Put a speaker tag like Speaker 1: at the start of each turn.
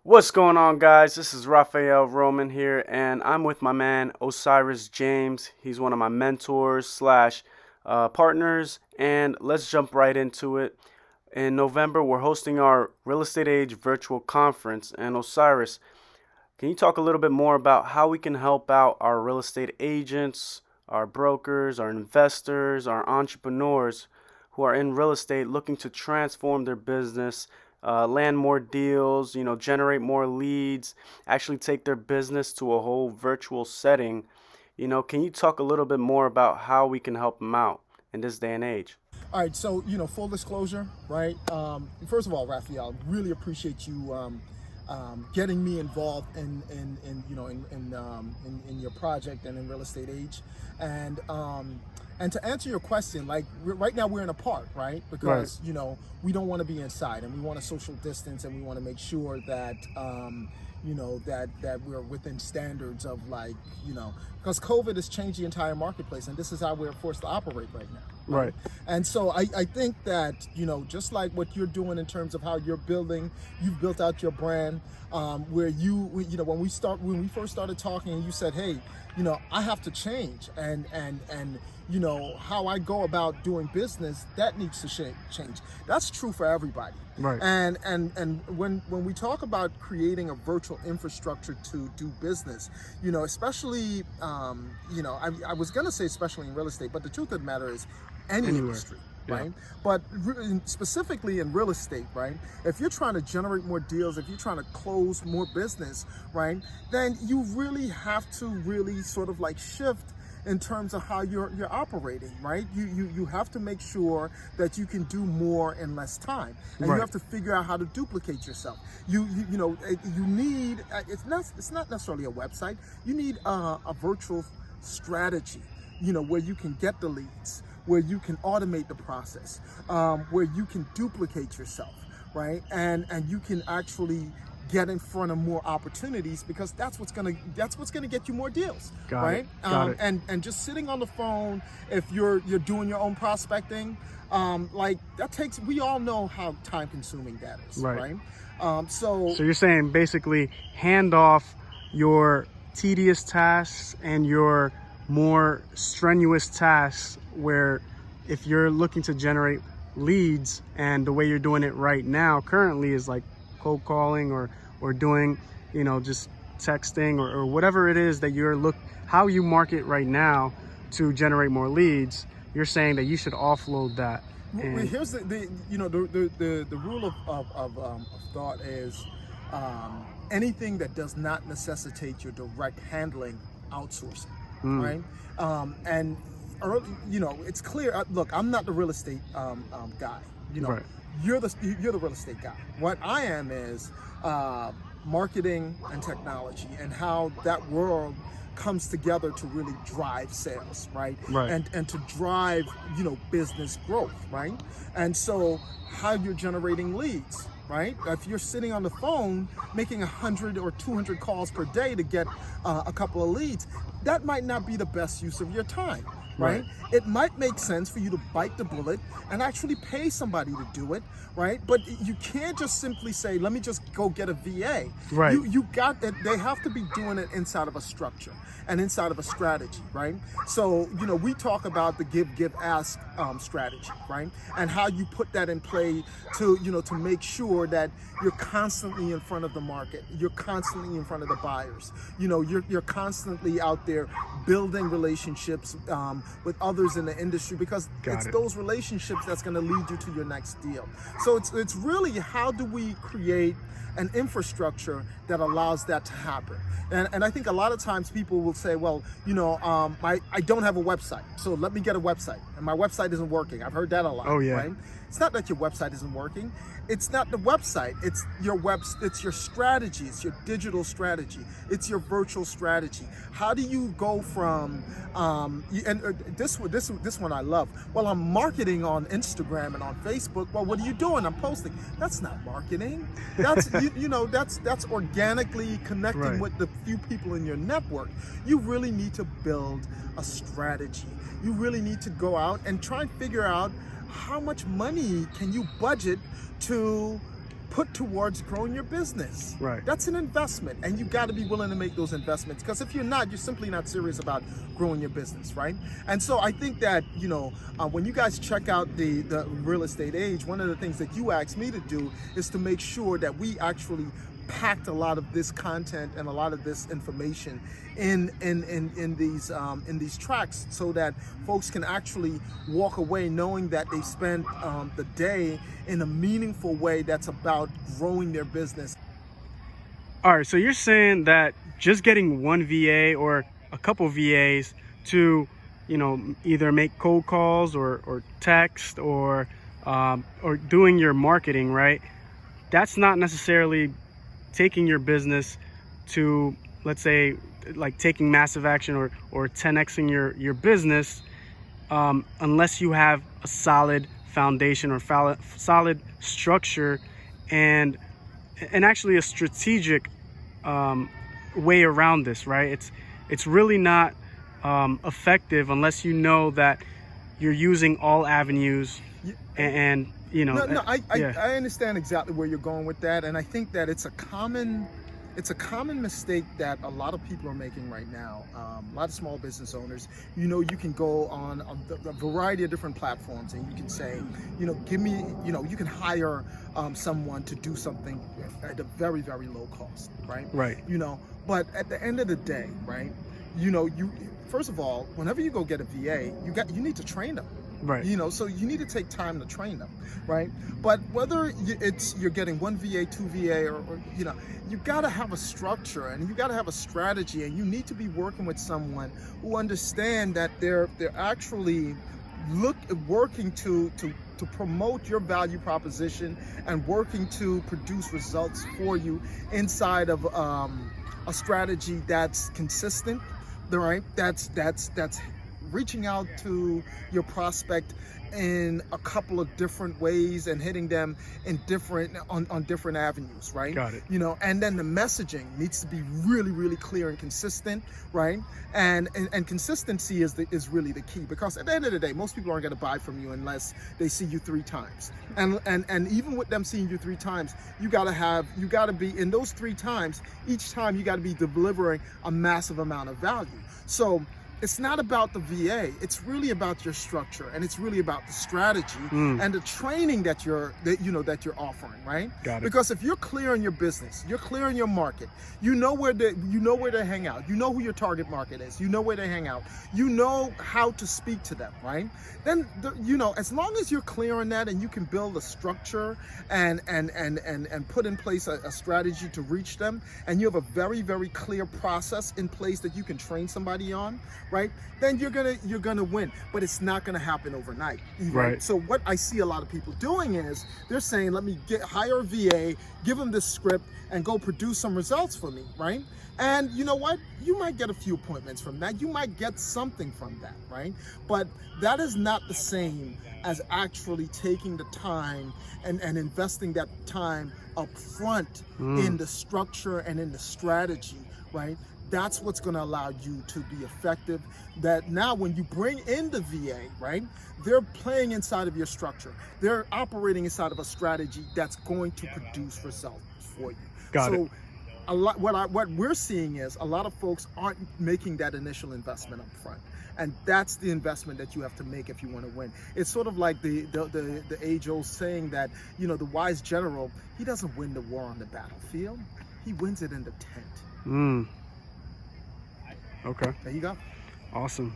Speaker 1: What's going on, guys? This is Raphael Roman here, and I'm with my man Osiris James. He's one of my mentors slash partners, and let's jump right into it. In November, we're hosting our Real Estate Age virtual conference, and Osiris, can you talk a little bit more about how we can help out our real estate agents, our brokers, our investors, our entrepreneurs who are in real estate looking to transform their business, land more deals, generate more leads, actually take their business to a whole virtual setting? Can you talk a little bit more about how we can help them out in this day and age?
Speaker 2: All right, so full disclosure, right? First of all, Raphael, really appreciate you getting me involved in your project and in Real Estate Age, and to answer your question, like right now we're in a park, right? Because we don't want to be inside, and we want to social distance, and we want to make sure that that we're within standards of because COVID has changed the entire marketplace, and this is how we're forced to operate right now.
Speaker 1: Right.
Speaker 2: And so I think that, just like what you're doing in terms of how you've built out your brand, where when we first started talking and you said, hey, I have to change, and how I go about doing business, that needs to change. That's true for everybody.
Speaker 1: Right.
Speaker 2: And when we talk about creating a virtual infrastructure to do business, especially, I was going to say especially in real estate, but the truth of the matter is any industry, right? Yeah. But specifically in real estate, right? If you're trying to generate more deals, if you're trying to close more business, right, then you really have to really sort of shift in terms of how you're operating, right? You have to make sure that you can do more in less time, and you have to figure out how to duplicate yourself. You need it's not necessarily a website. You need a virtual strategy, where you can get the leads, where you can automate the process, where you can duplicate yourself, right? And you can actually get in front of more opportunities, because that's what's gonna get you more deals. Got it. And just sitting on the phone, if you're doing your own prospecting, we all know how time consuming that is, right? So
Speaker 1: you're saying basically hand off your tedious tasks and your more strenuous tasks, where if you're looking to generate leads, and the way you're doing it right now currently is like cold calling or doing just texting or whatever it is that how you market right now to generate more leads, you're saying that you should offload that.
Speaker 2: And here's the rule of thought is, anything that does not necessitate your direct handling, outsourcing, right? And it's clear. Look, I'm not the real estate guy.
Speaker 1: Right.
Speaker 2: You're the real estate guy. What I am is marketing and technology, and how that world comes together to really drive sales, right? And to drive business growth, right? And so how you're generating leads, right? If you're sitting on the phone making 100 or 200 calls per day to get a couple of leads, that might not be the best use of your time. Right? It might make sense for you to bite the bullet and actually pay somebody to do it, right? But you can't just simply say, let me just go get a VA.
Speaker 1: Right.
Speaker 2: You got that. They have to be doing it inside of a structure and inside of a strategy, right? So, we talk about the give, ask strategy, right? And how you put that in play to make sure that you're constantly in front of the market. You're constantly in front of the buyers. You're constantly out there building relationships with others in the industry, because those relationships that's going to lead you to your next deal. So it's really, how do we create an infrastructure that allows that to happen? And I think a lot of times people will say, well, I don't have a website, so let me get a website, and my website isn't working. I've heard that a lot.
Speaker 1: Oh yeah.
Speaker 2: Right? It's not that your website isn't working. It's not the website. It's your strategy. It's your digital strategy. It's your virtual strategy. How do you go from this one I love. Well, I'm marketing on Instagram and on Facebook. Well, what are you doing? I'm posting. That's not marketing. That's that's organically connecting with the few people in your network. You really need to build a strategy. You really need to go out and try and figure out how much money can you budget to put towards growing your business.
Speaker 1: Right.
Speaker 2: That's an investment, and you got to be willing to make those investments, because if you're not, you're simply not serious about growing your business, right? And so I think that, when you guys check out the Real Estate Age, one of the things that you asked me to do is to make sure that we actually packed a lot of this content and a lot of this information in these tracks, so that folks can actually walk away knowing that they spent the day in a meaningful way that's about growing their business.
Speaker 1: All right, so you're saying that just getting one VA or a couple VAs to, either make cold calls or text or doing your marketing, right? That's not necessarily taking your business to, let's say, like taking massive action or 10xing your business, unless you have a solid foundation or solid structure and actually a strategic way around this, right? It's really not effective unless you know that you're using all avenues and
Speaker 2: I understand exactly where you're going with that, and I think that it's a common mistake that a lot of people are making right now. A lot of small business owners, you can go on a variety of different platforms, and you can say, give me, you can hire someone to do something at a very, very low cost, right?
Speaker 1: Right.
Speaker 2: But at the end of the day, right, first of all, whenever you go get a VA, you need to train them.
Speaker 1: Right.
Speaker 2: So you need to take time to train them, right? But whether you're getting one VA, two VA, or you got to have a structure and you got to have a strategy, and you need to be working with someone who understand that they're actually working to promote your value proposition and working to produce results for you inside of a strategy that's consistent, right? That's reaching out to your prospect in a couple of different ways and hitting them in on different avenues, right?
Speaker 1: Got it.
Speaker 2: And then the messaging needs to be really, really clear and consistent, right? And consistency is really the key, because at the end of the day, most people aren't going to buy from you unless they see you 3 times. And even with them seeing you 3 times, you got to be in those 3 times. Each time you got to be delivering a massive amount of value. So it's not about the VA. It's really about your structure, and it's really about the strategy and the training that you're offering, right?
Speaker 1: Got it.
Speaker 2: Because if you're clear in your business, you're clear in your market, you know where they hang out, you know who your target market is, you know where they hang out, you know how to speak to them, right? Then as long as you're clear on that and you can build a structure and put in place a strategy to reach them, and you have a very, very clear process in place that you can train somebody on, right? Then you're gonna win, but it's not gonna happen overnight.
Speaker 1: Right.
Speaker 2: So what I see a lot of people doing is they're saying, let me hire a VA, give them this script, and go produce some results for me, right? And you know what? You might get a few appointments from that. You might get something from that, right? But that is not the same as actually taking the time and investing that time up front in the structure and in the strategy, right? That's what's going to allow you to be effective. That now when you bring in the VA, right, they're playing inside of your structure. They're operating inside of a strategy that's going to produce results for you.
Speaker 1: Got it.
Speaker 2: A lot, what we're seeing is a lot of folks aren't making that initial investment up front. And that's the investment that you have to make if you want to win. It's sort of like the age-old saying that, the wise general, he doesn't win the war on the battlefield. He wins it in the tent.
Speaker 1: Okay.
Speaker 2: There you go.
Speaker 1: Awesome.